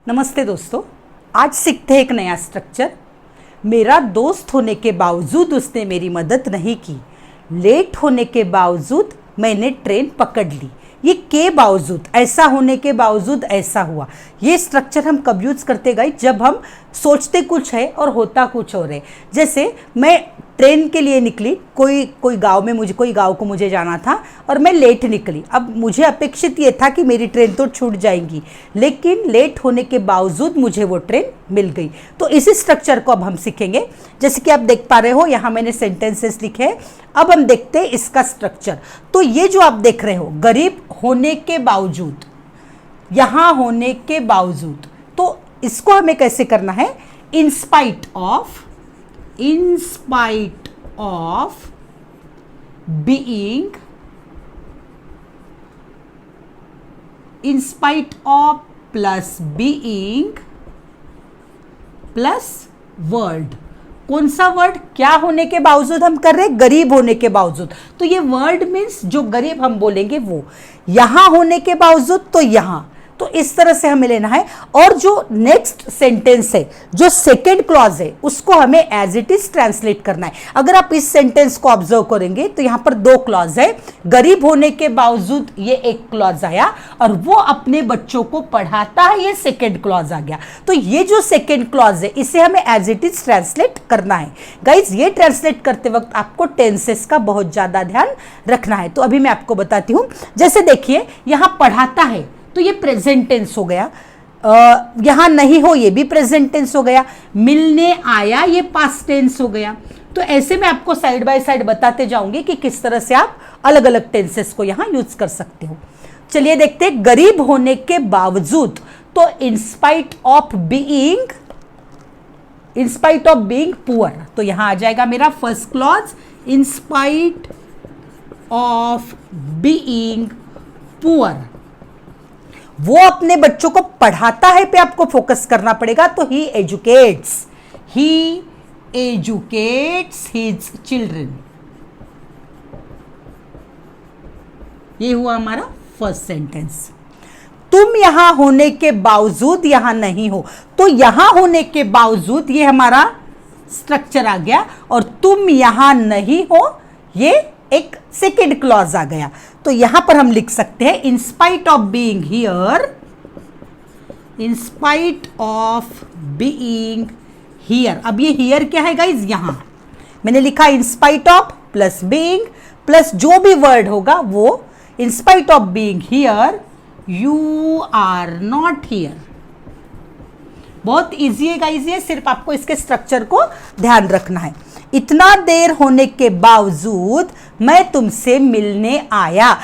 नमस्ते दोस्तों, आज सीखते हैं एक नया स्ट्रक्चर। मेरा दोस्त होने के बावजूद उसने मेरी मदद नहीं की। लेट होने के बावजूद मैंने ट्रेन पकड़ ली। ये के बावजूद, ऐसा होने के बावजूद ऐसा हुआ। ये स्ट्रक्चर हम कब यूज़ करते गाइस? जब हम सोचते कुछ है और होता कुछ और है। जैसे मैं ट्रेन के लिए निकली, कोई गांव को मुझे जाना था और मैं लेट निकली। अब मुझे अपेक्षित ये था कि मेरी ट्रेन तो छूट जाएगी, लेकिन लेट होने के बावजूद मुझे वो ट्रेन मिल गई। तो इसी स्ट्रक्चर को अब हम सीखेंगे। जैसे कि आप देख पा रहे हो, यहाँ मैंने सेंटेंसेस लिखे हैं। अब हम देखते हैं इसका स्ट्रक्चर। तो ये जो आप देख रहे हो, गरीब होने के बावजूद, यहाँ होने के बावजूद, तो इसको हमें कैसे करना है? इन spite of being, in spite of plus being plus word. कौन सा वर्ड? क्या होने के बावजूद हम कर रहे हैं? गरीब होने के बावजूद। तो ये वर्ड मीन्स जो गरीब हम बोलेंगे वो। यहां होने के बावजूद तो यहां, तो इस तरह से हमें लेना है। और जो नेक्स्ट सेंटेंस है, जो सेकेंड क्लॉज है, उसको हमें एज इट इज ट्रांसलेट करना है। अगर आप इस सेंटेंस को ऑब्जर्व करेंगे तो यहां पर दो क्लॉज है। गरीब होने के बावजूद ये एक क्लॉज आया, और वो अपने बच्चों को पढ़ाता है, ये सेकेंड क्लॉज आ गया। तो ये जो सेकेंड क्लॉज है, इसे हमें एज इट इज ट्रांसलेट करना है। गाइज, ये ट्रांसलेट करते वक्त आपको टेंसेस का बहुत ज्यादा ध्यान रखना है। तो अभी मैं आपको बताती हूं। जैसे देखिए, यहां पढ़ाता है तो ये प्रेजेंट टेंस हो गया। यहां नहीं हो, ये भी प्रेजेंट टेंस हो गया। मिलने आया, ये पास्ट टेंस हो गया। तो ऐसे में आपको साइड बाय साइड बताते जाऊंगी कि किस तरह से आप अलग अलग टेंसेस को यहां यूज कर सकते हो। चलिए देखते हैं। गरीब होने के बावजूद, तो इन स्पाइट ऑफ बीइंग पुअर, तो यहां आ जाएगा मेरा first clause, in spite of being poor. वो अपने बच्चों को पढ़ाता है पे आपको फोकस करना पड़ेगा। तो ही एजुकेट्स हिज चिल्ड्रन। ये हुआ हमारा फर्स्ट सेंटेंस। तुम यहां होने के बावजूद यहां नहीं हो, तो यहां होने के बावजूद ये हमारा स्ट्रक्चर आ गया। और तुम यहां नहीं हो, ये एक सेकेंड क्लॉज आ गया। तो यहां पर हम लिख सकते हैं in spite of being here. अब ये हियर क्या है गाइज? यहां मैंने लिखा in spite of plus being plus जो भी वर्ड होगा वो। In spite of being here, you are not here. बहुत इजी है गाइज, ये सिर्फ आपको इसके स्ट्रक्चर को ध्यान रखना है। इतना देर होने के बावजूद मैं तुमसे मिलने आया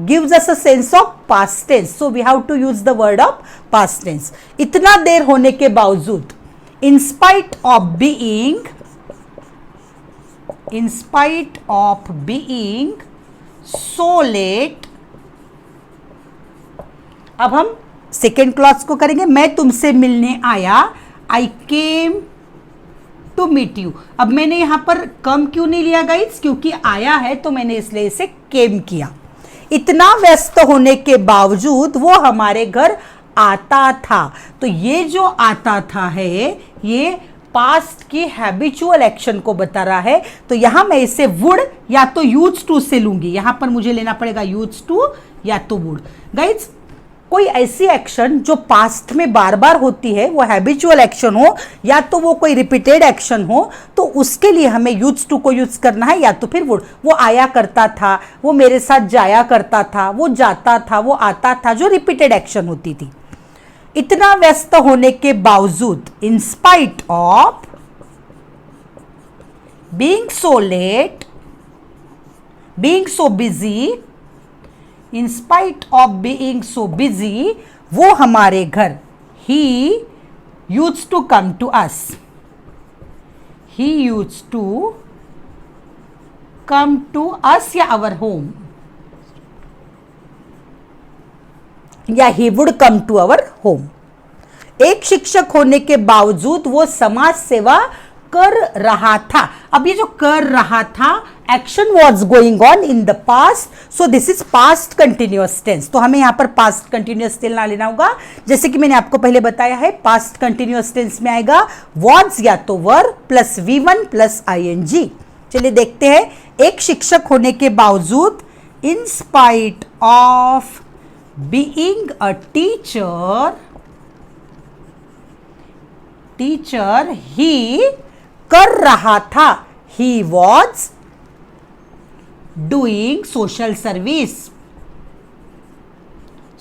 gives us a sense of past tense, so we have to use the word of past tense. इतना देर होने के बावजूद, in spite of being so late। अब हम सेकेंड क्लॉज को करेंगे। मैं तुमसे मिलने आया, I came to meet you. अब मैंने यहां पर कम क्यों नहीं लिया गाइज? क्योंकि आया है तो मैंने इसलिए इसे केम किया। इतना व्यस्त होने के बावजूद वो हमारे घर आता था। तो ये जो आता था है, ये पास्ट की हैबिचुअल एक्शन को बता रहा है। तो यहां मैं इसे वुड या तो यूज टू से लूंगी। यहां पर मुझे लेना पड़ेगा यूज टू या तो वुड। गाइज, कोई ऐसी एक्शन जो पास्ट में बार बार होती है, वो हैबिचुअल एक्शन हो या तो वो कोई रिपीटेड एक्शन हो, तो उसके लिए हमें यूज टू को यूज करना है या तो फिर वुड। वो आया करता था, वो मेरे साथ जाया करता था, वो जाता था, वो आता था, जो रिपीटेड एक्शन होती थी। इतना व्यस्त होने के बावजूद, in spite of being so late, being so busy, in spite of being so busy, वो हमारे घर, he used to come to us. He used to come to us या आवर होम, या he would come to our home. एक शिक्षक होने के बावजूद वो समाज सेवा कर रहा था। अब ये जो कर रहा था action was going on in the past, so this is past continuous tense. तो हमें यहां पर पास्ट कंटिन्यूअस टेंस लेना होगा, जैसे कि मैंने आपको पहले बताया है, पास्ट कंटिन्यूअस टेंस में आएगा वॉज या तो वर प्लस V1 प्लस ING। चलिए देखते हैं, एक शिक्षक होने के बावजूद, in spite of being a teacher he कर रहा था, he was doing social service.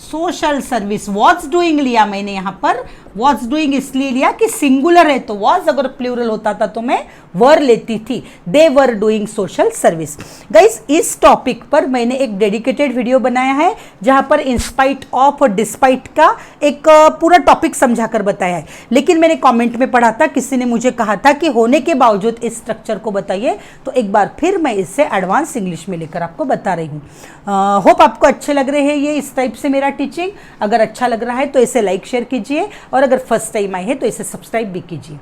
Social service was doing लिया मैंने, यहां पर वॉज डूइंग इसलिए लिया कि सिंगुलर है, तो वॉज अगर प्लूरल होता था तो मैं वर लेती थी। They were doing social service. Guys, इस टॉपिक पर मैंने एक डेडिकेटेड वीडियो बनाया है जहां पर इंस्पाइट ऑफ और डिस्पाइट का एक पूरा टॉपिक समझाकर बताया है, लेकिन मैंने कमेंट में पढ़ा था, किसी ने मुझे कहा था कि होने के बावजूद इस स्ट्रक्चर को बताइए, तो एक बार फिर मैं इससे एडवांस इंग्लिश में लेकर आपको बता रही हूँ। होप आपको अच्छे लग रहे हैं ये इस टाइप से मेरा टीचिंग। अगर अच्छा लग रहा है तो इसे लाइक शेयर कीजिए, और अगर फर्स्ट टाइम आए हैं तो इसे सब्सक्राइब भी कीजिए।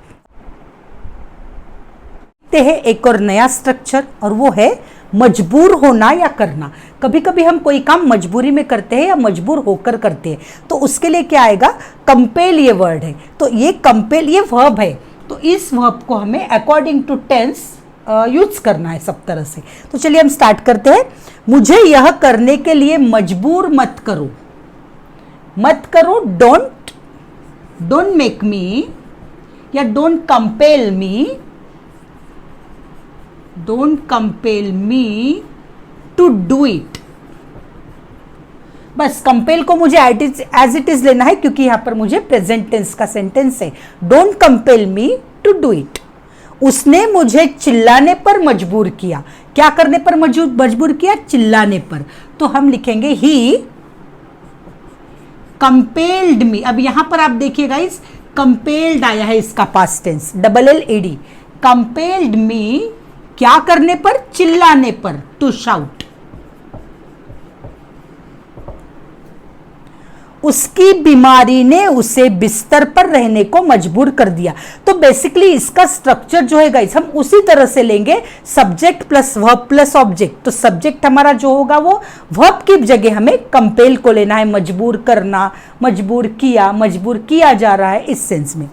देखते हैं एक और नया स्ट्रक्चर, और वो है मजबूर होना या करना। कभी कभी हम कोई काम मजबूरी में करते हैं या मजबूर होकर करते हैं, तो उसके लिए क्या आएगा, कंपेल ये वर्ड है, तो ये कंपेल ये वर्ब है, तो इस वर्ब को हमें अकॉर्डिंग टू टेंस यूज करना है सब तरह से। तो चलिए हम स्टार्ट करते हैं। मुझे यह करने के लिए मजबूर मत करो, मत करो, डोंट मेक मी, या don't compel me to do it. बस कंपेल को मुझे एज इट इज लेना है, क्योंकि यहां पर मुझे प्रेजेंट टेंस का सेंटेंस है। Don't compel me to do it. उसने मुझे चिल्लाने पर मजबूर किया। क्या करने पर मजबूर किया, चिल्लाने पर, तो हम लिखेंगे ही कंपेल्ड मी। अब यहां पर आप देखिए गाइस, कंपेल्ड आया है, इसका पास्ट टेंस LLED। कंपेल्ड मी क्या करने पर, चिल्लाने पर, टू शाउट। उसकी बीमारी ने उसे बिस्तर पर रहने को मजबूर कर दिया। तो बेसिकली इसका स्ट्रक्चर जो है गाइस, हम उसी तरह से लेंगे, subject plus verb plus object. तो सब्जेक्ट हमारा जो होगा वो वर्ब की जगह हमें कंपेल को लेना है, मजबूर करना, मजबूर किया जा रहा है, इस सेंस में।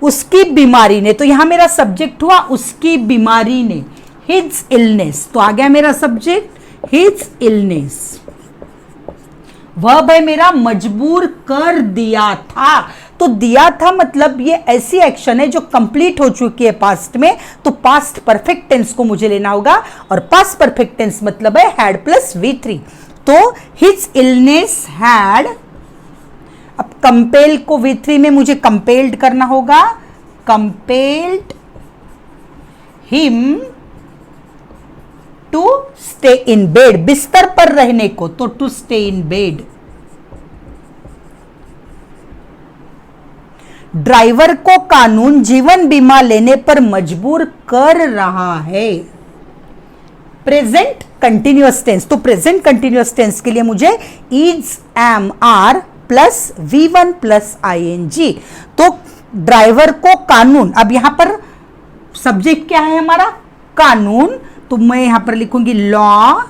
उसकी बीमारी ने, तो यहां मेरा सब्जेक्ट हुआ उसकी बीमारी ने, हिज इलनेस, तो आ गया मेरा सब्जेक्ट हिज इलनेस। वर्ब है मेरा मजबूर कर दिया था। तो दिया था मतलब ये ऐसी एक्शन है जो कंप्लीट हो चुकी है पास्ट में, तो पास्ट परफेक्ट टेंस को मुझे लेना होगा, और पास्ट परफेक्ट टेंस मतलब है हैड प्लस V3। तो हिज इलनेस हैड, अब कंपेल को V3 में मुझे कंपेल्ड करना होगा, compelled him to stay in bed, बिस्तर पर रहने को, तो to stay in bed. Driver को कानून जीवन बीमा लेने पर मजबूर कर रहा है। प्रेजेंट कंटिन्यूअस टेंस, तो प्रेजेंट कंटिन्यूअस टेंस के लिए मुझे is, am, are plus V1 plus ING। तो ड्राइवर को कानून, अब यहां पर सब्जेक्ट क्या है हमारा, कानून, तो मैं यहां पर लिखूंगी लॉ।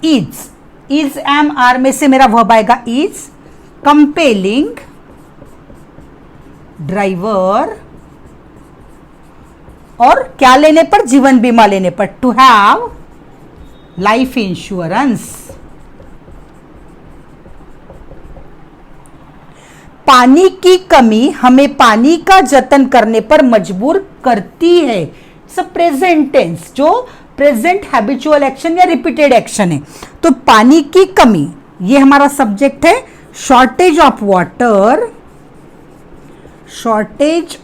इज एम आर में से मेरा वर्ब आएगा इज, कंपेलिंग ड्राइवर, और क्या लेने पर, जीवन बीमा लेने पर, टू हैव लाइफ इंश्योरेंस। पानी की कमी हमें पानी का जतन करने पर मजबूर करती है। सब प्रेजेंट टेंस, जो प्रेजेंट हैबिचुअल एक्शन या रिपीटेड एक्शन है। तो पानी की कमी, ये हमारा सब्जेक्ट है। शॉर्टेज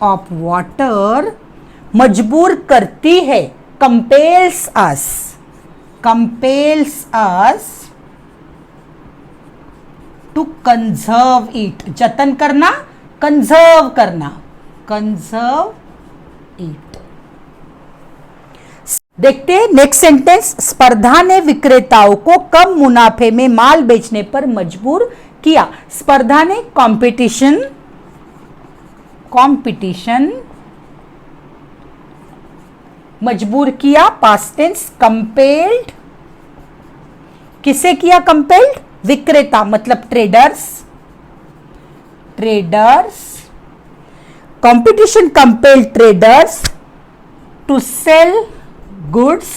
ऑफ वाटर मजबूर करती है, compels us to conserve it, जतन करना, कंजर्व इट। देखते हैं नेक्स्ट सेंटेंस। स्पर्धा ने विक्रेताओं को कम मुनाफे में माल बेचने पर मजबूर किया। स्पर्धा ने कंपटीशन मजबूर किया, पास्ट टेंस, कंपेल्ड, किसे किया कंपेल्ड? विक्रेता मतलब traders, traders, competition compelled traders to sell goods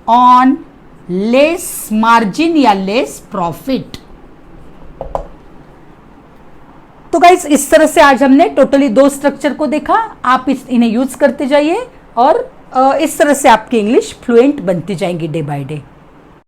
on less margin या लेस प्रॉफिट। तो गाइस इस तरह से आज हमने टोटली 2 स्ट्रक्चर को देखा। आप इन्हें यूज करते जाइए और इस तरह से आपकी इंग्लिश फ्लुएंट बनती जाएंगी डे बाय डे।